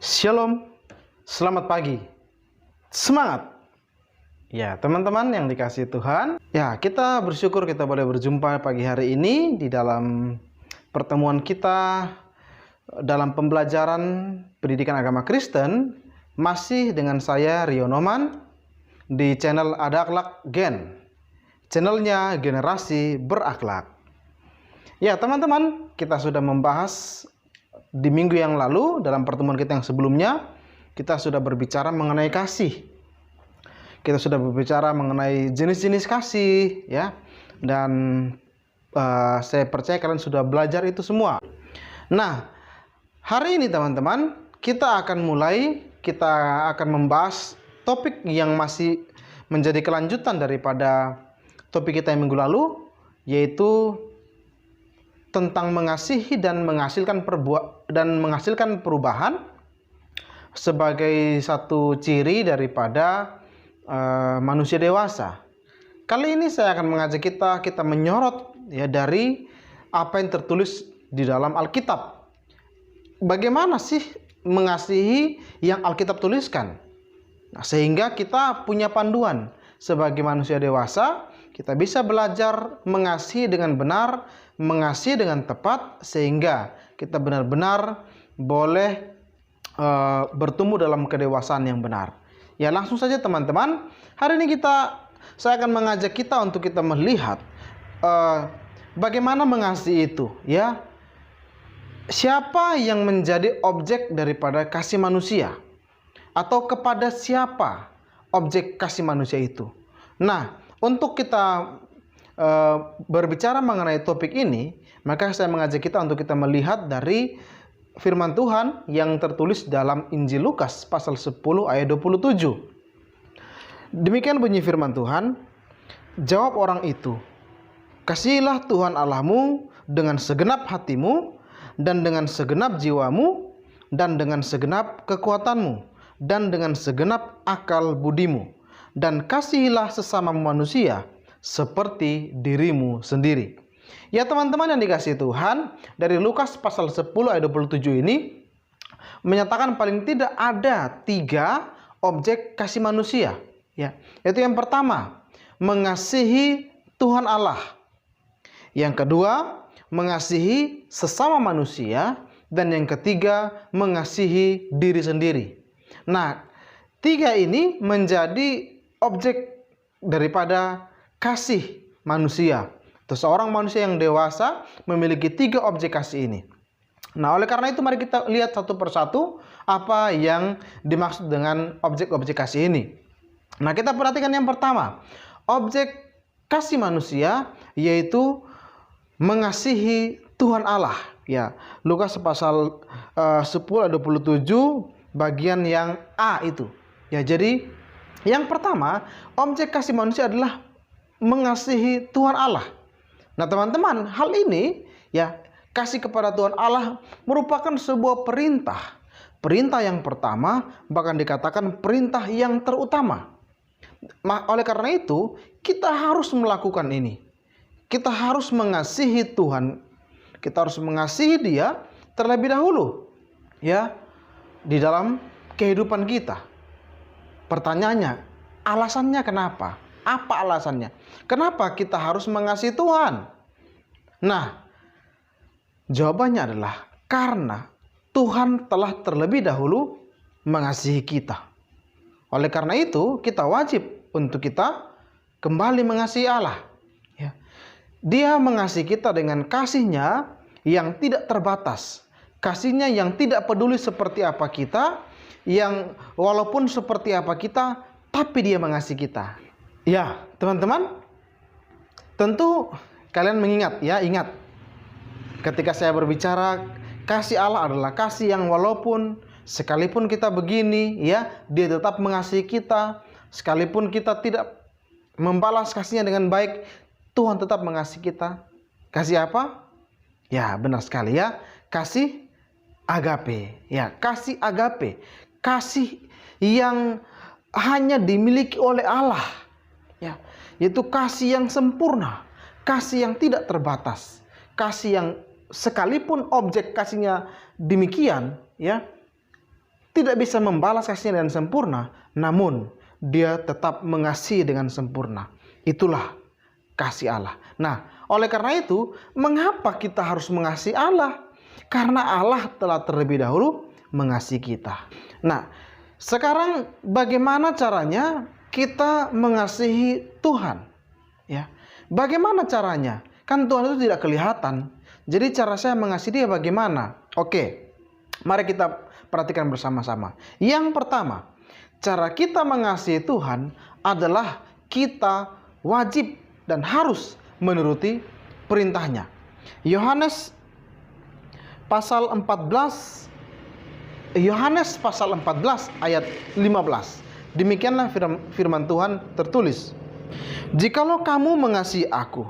Shalom, selamat pagi, semangat. Ya, teman-teman yang dikasihi Tuhan, ya kita bersyukur kita boleh berjumpa pagi hari ini di dalam pertemuan kita dalam pembelajaran pendidikan agama Kristen, masih dengan saya Rio Noman di channel Ada Akhlak Gen, channelnya Generasi Berakhlak. Ya teman-teman, kita sudah membahas di minggu yang lalu, dalam pertemuan kita yang sebelumnya, kita sudah berbicara mengenai kasih. Kita sudah berbicara mengenai jenis-jenis kasih, ya. Dan saya percaya kalian sudah belajar itu semua. Nah, hari ini teman-teman, kita akan membahas topik yang masih menjadi kelanjutan daripada topik kita yang minggu lalu, yaitu tentang mengasihi dan menghasilkan perubahan sebagai satu ciri daripada manusia dewasa. Kali ini saya akan mengajak kita menyorot ya dari apa yang tertulis di dalam Alkitab. Bagaimana sih mengasihi yang Alkitab tuliskan? Nah, sehingga kita punya panduan sebagai manusia dewasa, kita bisa belajar mengasihi dengan benar, mengasihi dengan tepat, sehingga kita benar-benar boleh bertumbuh dalam kedewasaan yang benar. Ya, langsung saja teman-teman, hari ini saya akan mengajak kita untuk kita melihat bagaimana mengasihi itu, ya. Siapa yang menjadi objek daripada kasih manusia, atau kepada siapa objek kasih manusia itu. Nah, untuk kita berbicara mengenai topik ini, maka saya mengajak kita untuk kita melihat dari firman Tuhan yang tertulis dalam Injil Lukas pasal 10 ayat 27. Demikian bunyi firman Tuhan, jawab orang itu, kasihilah Tuhan Allahmu dengan segenap hatimu, dan dengan segenap jiwamu, dan dengan segenap kekuatanmu, dan dengan segenap akal budimu, dan kasihilah sesama manusia seperti dirimu sendiri. Ya teman-teman yang dikasihi Tuhan, dari Lukas pasal 10 ayat 27 ini menyatakan paling tidak ada 3 objek kasih manusia, ya. Yaitu yang pertama, mengasihi Tuhan Allah. Yang kedua, mengasihi sesama manusia, dan yang ketiga, mengasihi diri sendiri. Nah, 3 ini menjadi objek daripada kasih manusia. Seorang manusia yang dewasa memiliki 3 objek kasih ini. Nah, oleh karena itu mari kita lihat satu persatu apa yang dimaksud dengan objek-objek kasih ini. Nah, kita perhatikan yang pertama, objek kasih manusia yaitu mengasihi Tuhan Allah. Ya, Lukas pasal 10 ayat 27 bagian yang A itu. Ya, jadi yang pertama, objek kasih manusia adalah mengasihi Tuhan Allah. Nah, teman-teman, hal ini ya, kasih kepada Tuhan Allah merupakan sebuah perintah. Perintah yang pertama, bahkan dikatakan perintah yang terutama. Oleh karena itu, kita harus melakukan ini. Kita harus mengasihi Tuhan. Kita harus mengasihi Dia terlebih dahulu, ya, di dalam kehidupan kita. Pertanyaannya, alasannya kenapa? Apa alasannya? Kenapa kita harus mengasihi Tuhan? Nah, jawabannya adalah karena Tuhan telah terlebih dahulu mengasihi kita. Oleh karena itu, kita wajib untuk kita kembali mengasihi Allah. Ya. Dia mengasihi kita dengan kasih-Nya yang tidak terbatas. Kasih-Nya yang tidak peduli seperti apa kita, yang walaupun seperti apa kita, tapi Dia mengasihi kita. Ya, teman-teman, tentu kalian mengingat, ya, ingat ketika saya berbicara kasih Allah adalah kasih yang walaupun sekalipun kita begini, ya, Dia tetap mengasihi kita. Sekalipun kita tidak membalas kasih-Nya dengan baik, Tuhan tetap mengasihi kita. Kasih apa? Ya, benar sekali, ya, kasih agape. Ya, kasih agape. Kasih yang hanya dimiliki oleh Allah. Ya, yaitu kasih yang sempurna, kasih yang tidak terbatas, kasih yang sekalipun objek kasihnya demikian, ya, tidak bisa membalas kasihnya dengan sempurna, namun dia tetap mengasihi dengan sempurna. Itulah kasih Allah. Nah, oleh karena itu, mengapa kita harus mengasihi Allah? Karena Allah telah terlebih dahulu mengasihi kita. Nah, sekarang bagaimana caranya kita mengasihi Tuhan? Ya, bagaimana caranya? Kan Tuhan itu tidak kelihatan. Jadi cara saya mengasihi Dia bagaimana? Oke, mari kita perhatikan bersama-sama. Yang pertama, cara kita mengasihi Tuhan adalah kita wajib dan harus menuruti perintahnya. Yohanes pasal 14 ayat 15. Demikianlah firman Tuhan tertulis. Jikalau kamu mengasihi aku,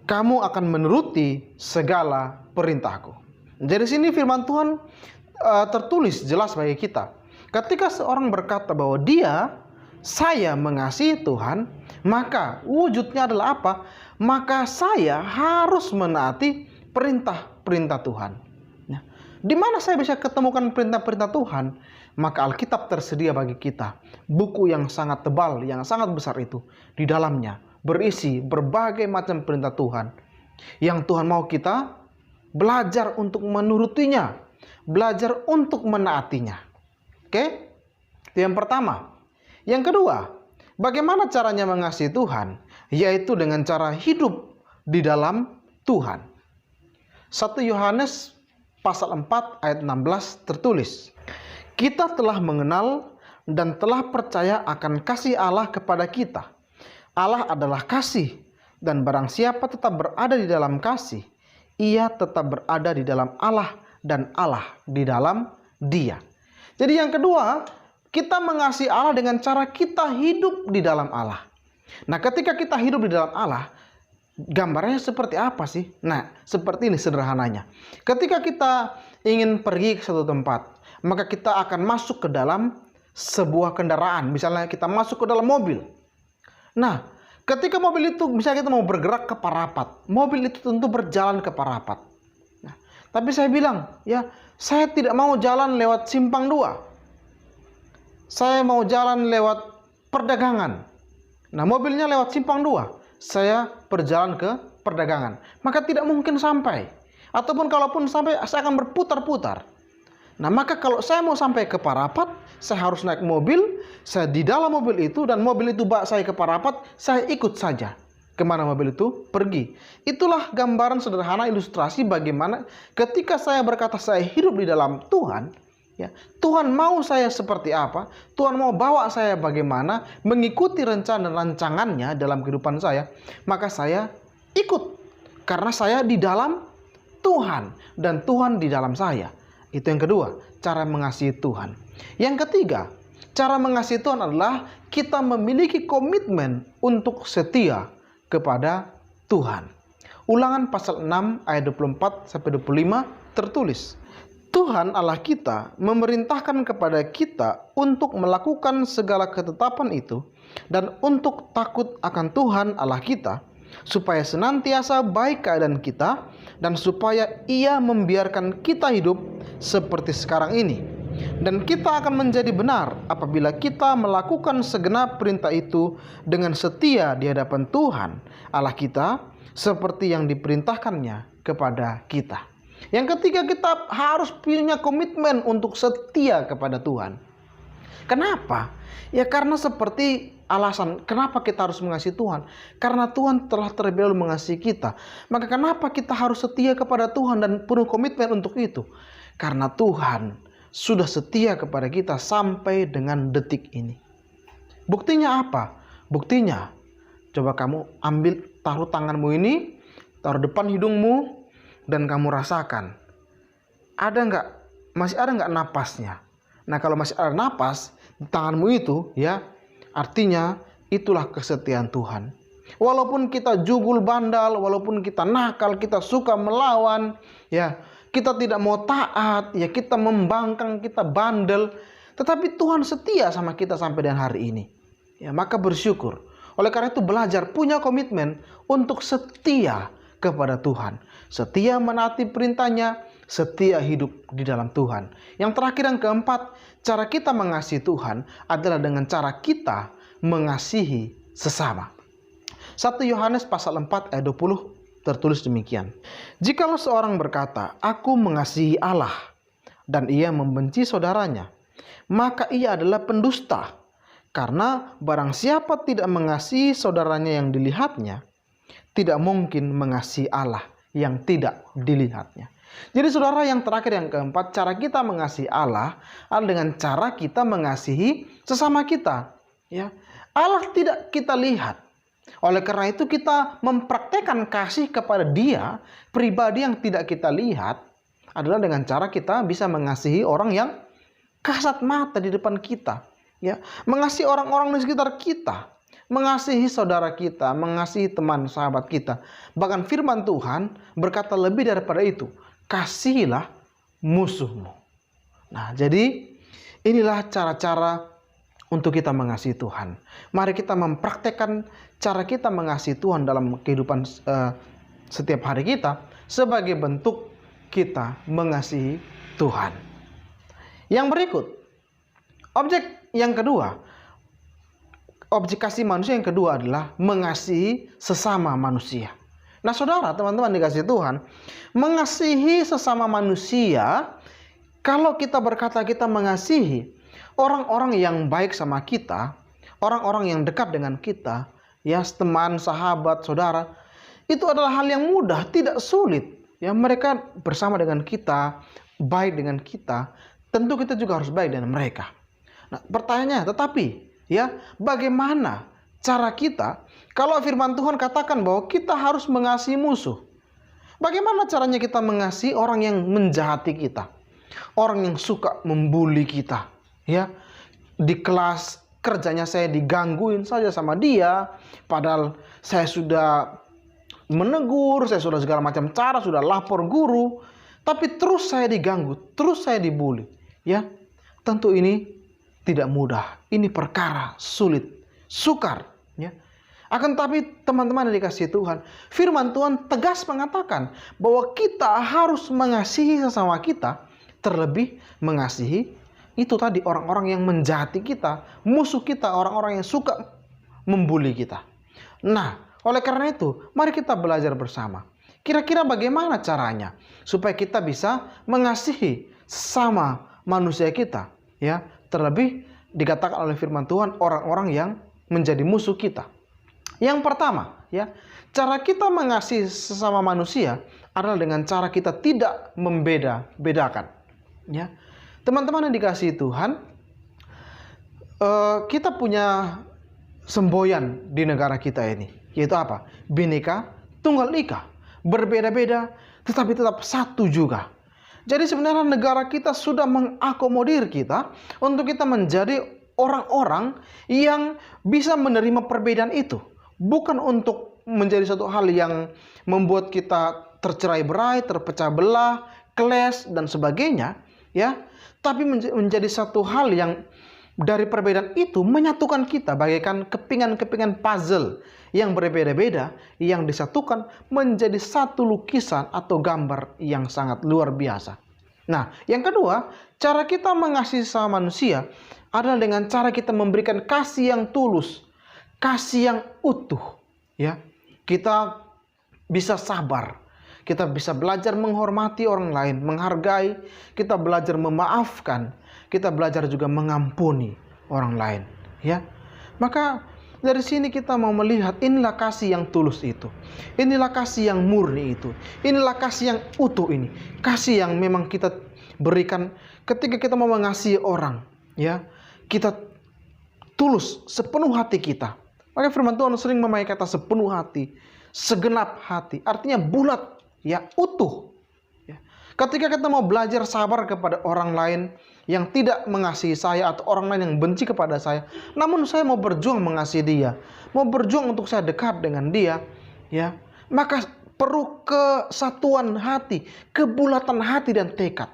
kamu akan menuruti segala perintahku. Jadi sini firman Tuhan tertulis jelas bagi kita. Ketika seorang berkata bahwa saya mengasihi Tuhan, maka wujudnya adalah apa? Maka saya harus menaati perintah-perintah Tuhan. Nah, di mana saya bisa ketemukan perintah-perintah Tuhan? Maka Alkitab tersedia bagi kita. Buku yang sangat tebal, yang sangat besar itu. Di dalamnya berisi berbagai macam perintah Tuhan. Yang Tuhan mau kita belajar untuk menurutinya. Belajar untuk menaatinya. Oke? Itu yang pertama. Yang kedua, bagaimana caranya mengasihi Tuhan? Yaitu dengan cara hidup di dalam Tuhan. 1 Yohanes pasal 4 ayat 16 tertulis. Kita telah mengenal dan telah percaya akan kasih Allah kepada kita. Allah adalah kasih, dan barang siapa tetap berada di dalam kasih, ia tetap berada di dalam Allah dan Allah di dalam Dia. Jadi yang kedua, kita mengasihi Allah dengan cara kita hidup di dalam Allah. Nah, ketika kita hidup di dalam Allah, gambarnya seperti apa sih? Nah, seperti ini sederhananya. Ketika kita ingin pergi ke suatu tempat, maka kita akan masuk ke dalam sebuah kendaraan. Misalnya kita masuk ke dalam mobil. Nah, ketika mobil itu, misalnya kita mau bergerak ke Parapat, mobil itu tentu berjalan ke Parapat. Nah, tapi saya bilang, ya, saya tidak mau jalan lewat Simpang 2. Saya mau jalan lewat perdagangan. Nah, mobilnya lewat Simpang 2. Saya berjalan ke perdagangan. Maka tidak mungkin sampai. Ataupun kalaupun sampai, saya akan berputar-putar. Nah, maka kalau saya mau sampai ke Parapat, saya harus naik mobil, saya di dalam mobil itu, dan mobil itu bawa saya ke Parapat, saya ikut saja kemana mobil itu pergi. Itulah gambaran sederhana ilustrasi bagaimana ketika saya berkata saya hidup di dalam Tuhan, ya, Tuhan mau saya seperti apa, Tuhan mau bawa saya bagaimana, mengikuti rencana dan rancangannya dalam kehidupan saya, maka saya ikut. Karena saya di dalam Tuhan, dan Tuhan di dalam saya. Itu yang kedua, cara mengasihi Tuhan. Yang ketiga, cara mengasihi Tuhan adalah kita memiliki komitmen untuk setia kepada Tuhan. Ulangan pasal 6 ayat 24-25 tertulis. Tuhan Allah kita memerintahkan kepada kita untuk melakukan segala ketetapan itu dan untuk takut akan Tuhan Allah kita, supaya senantiasa baik keadaan kita dan supaya Ia membiarkan kita hidup seperti sekarang ini. Dan kita akan menjadi benar apabila kita melakukan segenap perintah itu dengan setia di hadapan Tuhan Allah kita seperti yang diperintahkannya kepada kita. Yang ketiga, kita harus punya komitmen untuk setia kepada Tuhan. Kenapa? Ya karena seperti alasan kenapa kita harus mengasihi Tuhan. Karena Tuhan telah terlebih dahulu mengasihi kita. Maka kenapa kita harus setia kepada Tuhan dan penuh komitmen untuk itu? Karena Tuhan sudah setia kepada kita sampai dengan detik ini. Buktinya apa? Buktinya, coba kamu ambil, taruh tanganmu ini, taruh depan hidungmu, dan kamu rasakan. Masih ada nggak napasnya? Nah, kalau masih ada napas di tanganmu itu, ya, artinya itulah kesetiaan Tuhan. Walaupun kita jugul bandal, walaupun kita nakal, kita suka melawan, ya, kita tidak mau taat, ya, kita membangkang, kita bandel, tetapi Tuhan setia sama kita sampai dengan hari ini. Ya, maka bersyukur. Oleh karena itu belajar punya komitmen untuk setia kepada Tuhan. Setia menaati perintahnya, setia hidup di dalam Tuhan. Yang terakhir, yang keempat, cara kita mengasihi Tuhan adalah dengan cara kita mengasihi sesama. 1 Yohanes pasal 4 ayat 20 tertulis demikian. Jikalau seorang berkata, aku mengasihi Allah, dan ia membenci saudaranya, maka ia adalah pendusta. Karena barang siapa tidak mengasihi saudaranya yang dilihatnya, tidak mungkin mengasihi Allah yang tidak dilihatnya. Jadi saudara, yang terakhir, yang keempat, cara kita mengasihi Allah adalah dengan cara kita mengasihi sesama kita. Ya, Allah tidak kita lihat. Oleh karena itu kita mempraktekkan kasih kepada Dia, pribadi yang tidak kita lihat, adalah dengan cara kita bisa mengasihi orang yang kasat mata di depan kita. Ya, mengasihi orang-orang di sekitar kita, mengasihi saudara kita, mengasihi teman sahabat kita. Bahkan firman Tuhan berkata lebih daripada itu, kasihilah musuhmu. Nah, jadi inilah cara-cara untuk kita mengasihi Tuhan. Mari kita mempraktekkan cara kita mengasihi Tuhan dalam kehidupan setiap hari kita sebagai bentuk kita mengasihi Tuhan. Yang berikut, objek yang kedua, objek kasih manusia yang kedua adalah mengasihi sesama manusia. Nah saudara, teman-teman dikasihi Tuhan, mengasihi sesama manusia, kalau kita berkata kita mengasihi orang-orang yang baik sama kita, orang-orang yang dekat dengan kita, ya teman, sahabat, saudara, itu adalah hal yang mudah, tidak sulit. Ya, mereka bersama dengan kita, baik dengan kita, tentu kita juga harus baik dengan mereka. Nah, pertanyaannya, tetapi ya, bagaimana cara kita kalau firman Tuhan katakan bahwa kita harus mengasihi musuh? Bagaimana caranya kita mengasihi orang yang menjahati kita? Orang yang suka membuli kita, ya. Di kelas kerjanya saya digangguin saja sama dia, padahal saya sudah menegur, saya sudah segala macam cara, sudah lapor guru, tapi terus saya diganggu, terus saya dibully. Ya, tentu ini tidak mudah. Ini perkara sulit, sukar. Ya. Akan tapi teman-teman yang dikasihi Tuhan, firman Tuhan tegas mengatakan bahwa kita harus mengasihi sesama kita, terlebih mengasihi itu tadi orang-orang yang menjahati kita, musuh kita, orang-orang yang suka membuli kita. Nah, oleh karena itu, mari kita belajar bersama. Kira-kira bagaimana caranya supaya kita bisa mengasihi sesama manusia kita, ya, terlebih dikatakan oleh firman Tuhan orang-orang yang menjadi musuh kita. Yang pertama, ya, cara kita mengasihi sesama manusia adalah dengan cara kita tidak membeda-bedakan. Ya, teman-teman yang dikasihi Tuhan, kita punya semboyan di negara kita ini, yaitu apa? Bhinneka Tunggal Ika, berbeda-beda tetapi tetap satu juga. Jadi sebenarnya negara kita sudah mengakomodir kita untuk kita menjadi orang-orang yang bisa menerima perbedaan itu. Bukan untuk menjadi satu hal yang membuat kita tercerai-berai, terpecah belah, clash dan sebagainya, ya. Tapi menjadi satu hal yang dari perbedaan itu menyatukan kita bagaikan kepingan-kepingan puzzle yang berbeda-beda yang disatukan menjadi satu lukisan atau gambar yang sangat luar biasa. Nah, yang kedua, cara kita mengasihi sama manusia adalah dengan cara kita memberikan kasih yang tulus, kasih yang utuh, ya. Kita bisa sabar, kita bisa belajar menghormati orang lain, menghargai, kita belajar memaafkan, kita belajar juga mengampuni orang lain, ya. Maka dari sini kita mau melihat inilah kasih yang tulus itu. Inilah kasih yang murni itu. Inilah kasih yang utuh ini. Kasih yang memang kita berikan ketika kita mau mengasihi orang, ya. Kita tulus sepenuh hati kita. Maka firman Tuhan sering memakai kata sepenuh hati, segenap hati. Artinya bulat, ya, utuh. Ya. Ketika kita mau belajar sabar kepada orang lain yang tidak mengasihi saya atau orang lain yang benci kepada saya, namun saya mau berjuang mengasihi dia, mau berjuang untuk saya dekat dengan dia, ya, maka perlu kesatuan hati, kebulatan hati dan tekad.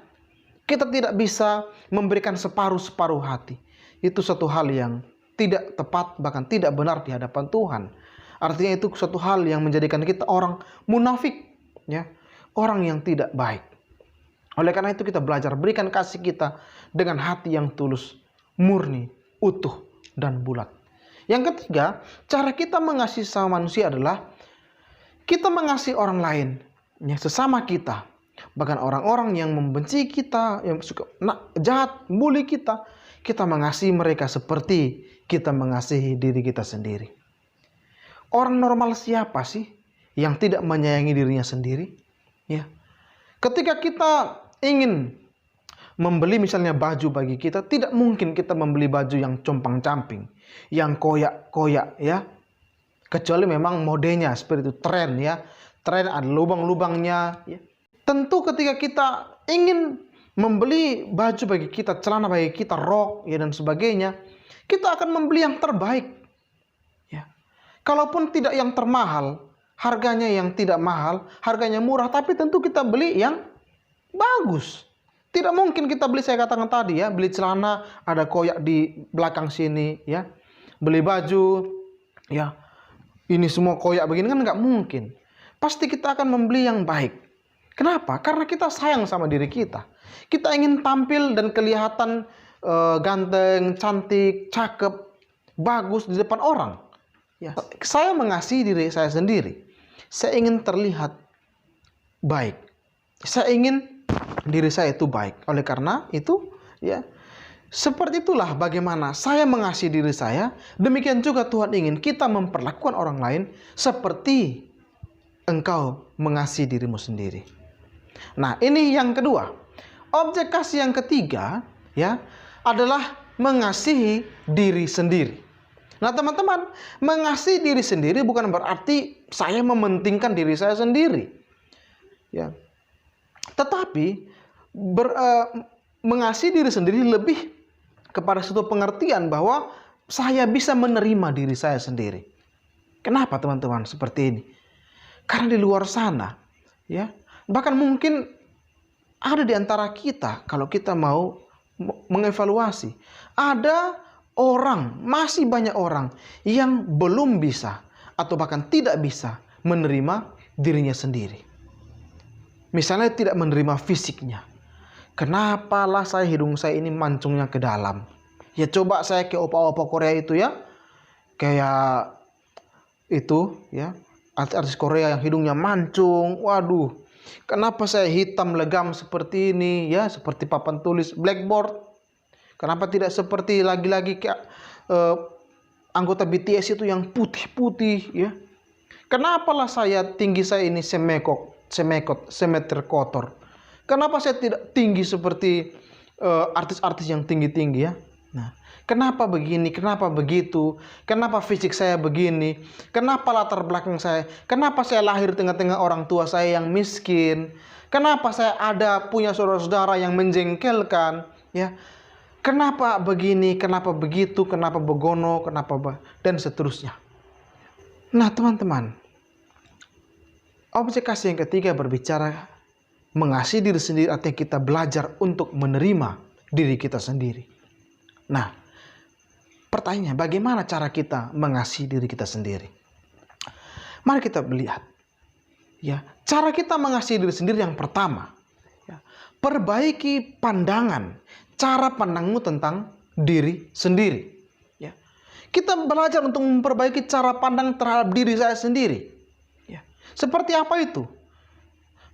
Kita tidak bisa memberikan separuh-separuh hati. Itu satu hal yang tidak tepat, bahkan tidak benar di hadapan Tuhan. Artinya itu suatu hal yang menjadikan kita orang munafik, ya, orang yang tidak baik. Oleh karena itu kita belajar berikan kasih kita dengan hati yang tulus, murni, utuh, dan bulat. Yang ketiga, cara kita mengasihi sama manusia adalah kita mengasihi orang lain, ya, sesama kita. Bahkan orang-orang yang membenci kita, yang suka jahat, bully kita mengasihi mereka seperti kita mengasihi diri kita sendiri. Orang normal siapa sih yang tidak menyayangi dirinya sendiri? Ya. Ketika kita ingin membeli misalnya baju bagi kita, tidak mungkin kita membeli baju yang compang-camping, yang koyak-koyak, ya. Kecuali memang modenya seperti itu, tren, ya. Tren ada lubang-lubangnya, ya. Tentu ketika kita ingin membeli baju bagi kita, celana bagi kita, rok, ya, dan sebagainya, kita akan membeli yang terbaik. Ya. Kalaupun tidak yang termahal, harganya yang tidak mahal, harganya murah, tapi tentu kita beli yang bagus. Tidak mungkin kita beli, saya katakan tadi, ya, beli celana ada koyak di belakang sini, ya. Beli baju, ya, ini semua koyak begini, kan nggak mungkin. Pasti kita akan membeli yang baik. Kenapa? Karena kita sayang sama diri kita. Kita ingin tampil dan kelihatan ganteng, cantik, cakep, bagus di depan orang. Ya. Saya mengasihi diri saya sendiri. Saya ingin terlihat baik. Saya ingin diri saya itu baik. Oleh karena itu, ya, seperti itulah bagaimana saya mengasihi diri saya. Demikian juga Tuhan ingin kita memperlakukan orang lain seperti engkau mengasihi dirimu sendiri. Nah, ini yang kedua. Objek kasih yang ketiga, ya, adalah mengasihi diri sendiri. Nah, teman-teman, mengasihi diri sendiri bukan berarti saya mementingkan diri saya sendiri, ya. Tetapi mengasihi diri sendiri lebih kepada suatu pengertian bahwa saya bisa menerima diri saya sendiri. Kenapa, teman-teman, seperti ini? Karena di luar sana, ya, bahkan mungkin ada di antara kita, kalau kita mau mengevaluasi, ada orang, masih banyak orang yang belum bisa atau bahkan tidak bisa menerima dirinya sendiri. Misalnya tidak menerima fisiknya. Kenapalah hidung saya ini mancungnya ke dalam? Ya coba saya ke opa-opa Korea itu, ya. Kayak itu, ya. Artis Korea yang hidungnya mancung. Waduh, kenapa saya hitam legam seperti ini, ya, seperti papan tulis blackboard? Kenapa tidak seperti lagi-lagi kayak anggota BTS itu yang putih-putih, ya? Kenapalah tinggi saya ini semeter kotor? Kenapa saya tidak tinggi seperti artis-artis yang tinggi-tinggi, ya? Nah, kenapa begini? Kenapa begitu? Kenapa fisik saya begini? Kenapa latar belakang saya? Kenapa saya lahir tengah-tengah orang tua saya yang miskin? Kenapa saya punya saudara-saudara yang menjengkelkan? Ya, kenapa begini? Kenapa begitu? Kenapa begono? Dan seterusnya. Nah, teman-teman, objek kasih yang ketiga berbicara mengasihi diri sendiri, artinya kita belajar untuk menerima diri kita sendiri. Nah, pertanyaannya, bagaimana cara kita mengasihi diri kita sendiri? Mari kita melihat, ya, cara kita mengasihi diri sendiri yang pertama, ya, perbaiki pandangan, cara pandangmu tentang diri sendiri. Ya. Kita belajar untuk memperbaiki cara pandang terhadap diri saya sendiri. Ya. Seperti apa itu?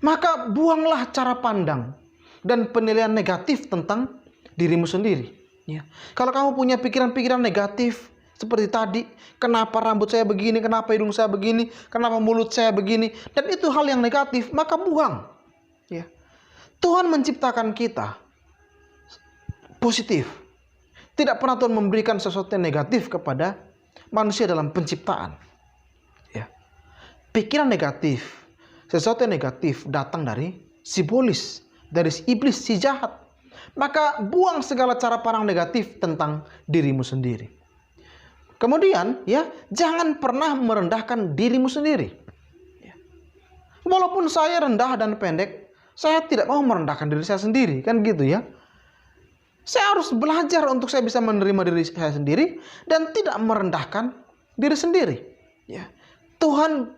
Maka buanglah cara pandang dan penilaian negatif tentang dirimu sendiri. Ya. Kalau kamu punya pikiran-pikiran negatif seperti tadi, kenapa rambut saya begini, kenapa hidung saya begini, kenapa mulut saya begini, dan itu hal yang negatif, maka buang. Ya. Tuhan menciptakan kita positif. Tidak pernah Tuhan memberikan sesuatu yang negatif kepada manusia dalam penciptaan. Ya. Pikiran negatif, sesuatu yang negatif datang dari sibolis, dari iblis, si jahat. Maka buang segala cara pandang negatif tentang dirimu sendiri. Kemudian, ya, jangan pernah merendahkan dirimu sendiri. Ya. Walaupun saya rendah dan pendek, saya tidak mau merendahkan diri saya sendiri, kan gitu, ya. Saya harus belajar untuk saya bisa menerima diri saya sendiri dan tidak merendahkan diri sendiri. Ya. Tuhan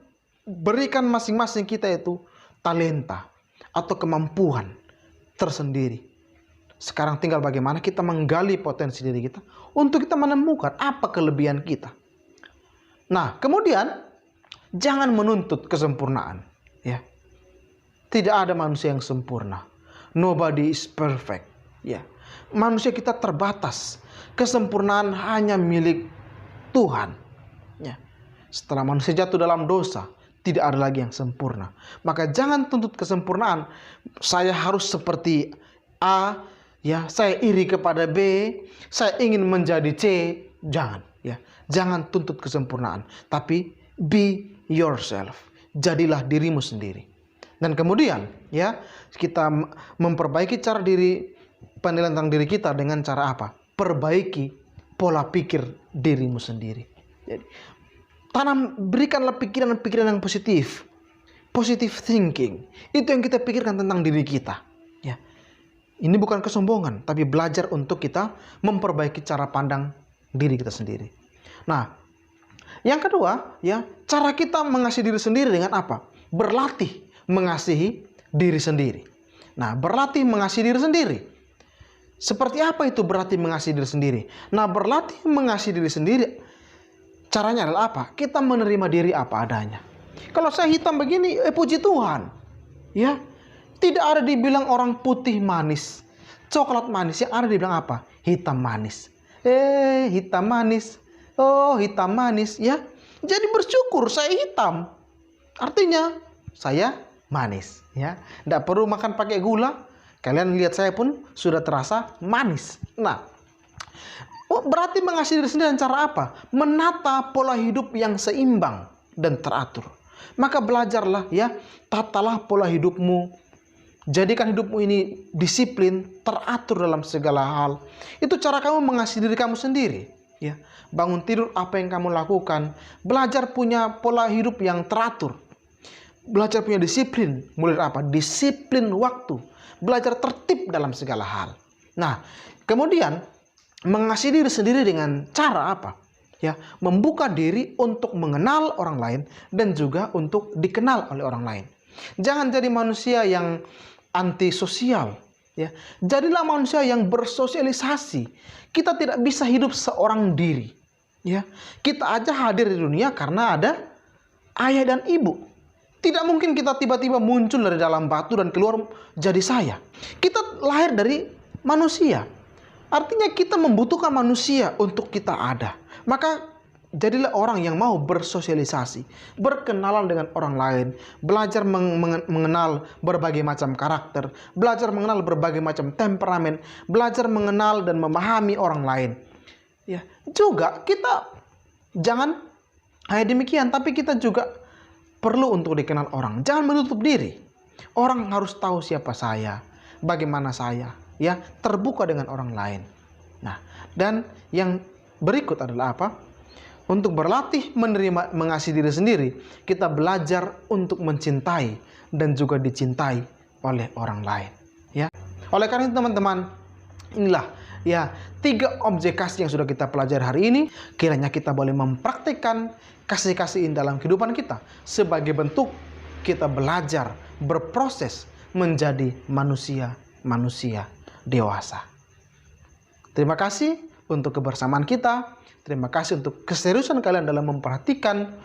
berikan masing-masing kita itu talenta atau kemampuan tersendiri. Sekarang tinggal bagaimana kita menggali potensi diri kita untuk kita menemukan apa kelebihan kita. Nah, kemudian jangan menuntut kesempurnaan, ya. Tidak ada manusia yang sempurna. Nobody is perfect, ya. Manusia kita terbatas. Kesempurnaan hanya milik Tuhan, ya. Setelah manusia jatuh dalam dosa, tidak ada lagi yang sempurna. Maka jangan tuntut kesempurnaan. Saya harus seperti A, ya. Saya iri kepada B, saya ingin menjadi C. Jangan, ya. Jangan tuntut kesempurnaan, tapi be yourself. Jadilah dirimu sendiri. Dan kemudian, ya, kita memperbaiki cara penilaian tentang diri kita dengan cara apa? Perbaiki pola pikir dirimu sendiri. Jadi, berikanlah pikiran-pikiran yang positif. Positive thinking. Itu yang kita pikirkan tentang diri kita, ya. Ini bukan kesombongan, tapi belajar untuk kita memperbaiki cara pandang diri kita sendiri. Nah, yang kedua, ya, cara kita mengasihi diri sendiri dengan apa? Berlatih mengasihi diri sendiri. Nah, berlatih mengasihi diri sendiri. Seperti apa itu berlatih mengasihi diri sendiri? Nah, berlatih mengasihi diri sendiri, caranya adalah apa? Kita menerima diri apa adanya. Kalau saya hitam begini, puji Tuhan. Ya, tidak ada dibilang orang putih manis, coklat manis. Yang ada dibilang apa? Hitam manis. Hitam manis. Oh, hitam manis, ya. Jadi bersyukur saya hitam. Artinya saya manis, ya. Tidak perlu makan pakai gula. Kalian lihat saya pun sudah terasa manis. Nah, berarti mengasihi diri sendiri dengan cara apa? Menata pola hidup yang seimbang dan teratur. Maka belajarlah, ya, tatalah pola hidupmu. Jadikan hidupmu ini disiplin, teratur dalam segala hal. Itu cara kamu mengasihi diri kamu sendiri, ya. Bangun tidur apa yang kamu lakukan. Belajar punya pola hidup yang teratur. Belajar punya disiplin. Mulai apa? Disiplin waktu. Belajar tertib dalam segala hal. Nah, kemudian mengasihi diri sendiri dengan cara apa? Ya, membuka diri untuk mengenal orang lain dan juga untuk dikenal oleh orang lain. Jangan jadi manusia yang antisosial, ya. Jadilah manusia yang bersosialisasi. Kita tidak bisa hidup seorang diri, ya. Kita aja hadir di dunia karena ada ayah dan ibu. Tidak mungkin kita tiba-tiba muncul dari dalam batu dan keluar jadi saya. Kita lahir dari manusia. Artinya kita membutuhkan manusia untuk kita ada. Maka jadilah orang yang mau bersosialisasi, berkenalan dengan orang lain, belajar mengenal berbagai macam karakter, belajar mengenal berbagai macam temperamen, belajar mengenal dan memahami orang lain. Ya, juga kita jangan hanya demikian, tapi kita juga perlu untuk dikenal orang. Jangan menutup diri. Orang harus tahu siapa saya, bagaimana saya, ya, terbuka dengan orang lain. Nah, dan yang berikut adalah apa? Untuk berlatih menerima, mengasihi diri sendiri, kita belajar untuk mencintai dan juga dicintai oleh orang lain, ya. Oleh karena itu teman-teman, inilah, ya, 3 objek kasih yang sudah kita pelajari hari ini. Kiranya kita boleh mempraktikkan kasih-kasih ini dalam kehidupan kita sebagai bentuk kita belajar berproses menjadi manusia dewasa. Terima kasih untuk kebersamaan kita. Terima kasih untuk keseriusan kalian dalam memperhatikan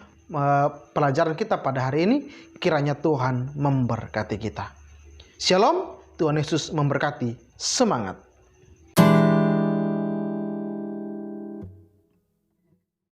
pelajaran kita pada hari ini. Kiranya Tuhan memberkati kita. Shalom, Tuhan Yesus memberkati. Semangat.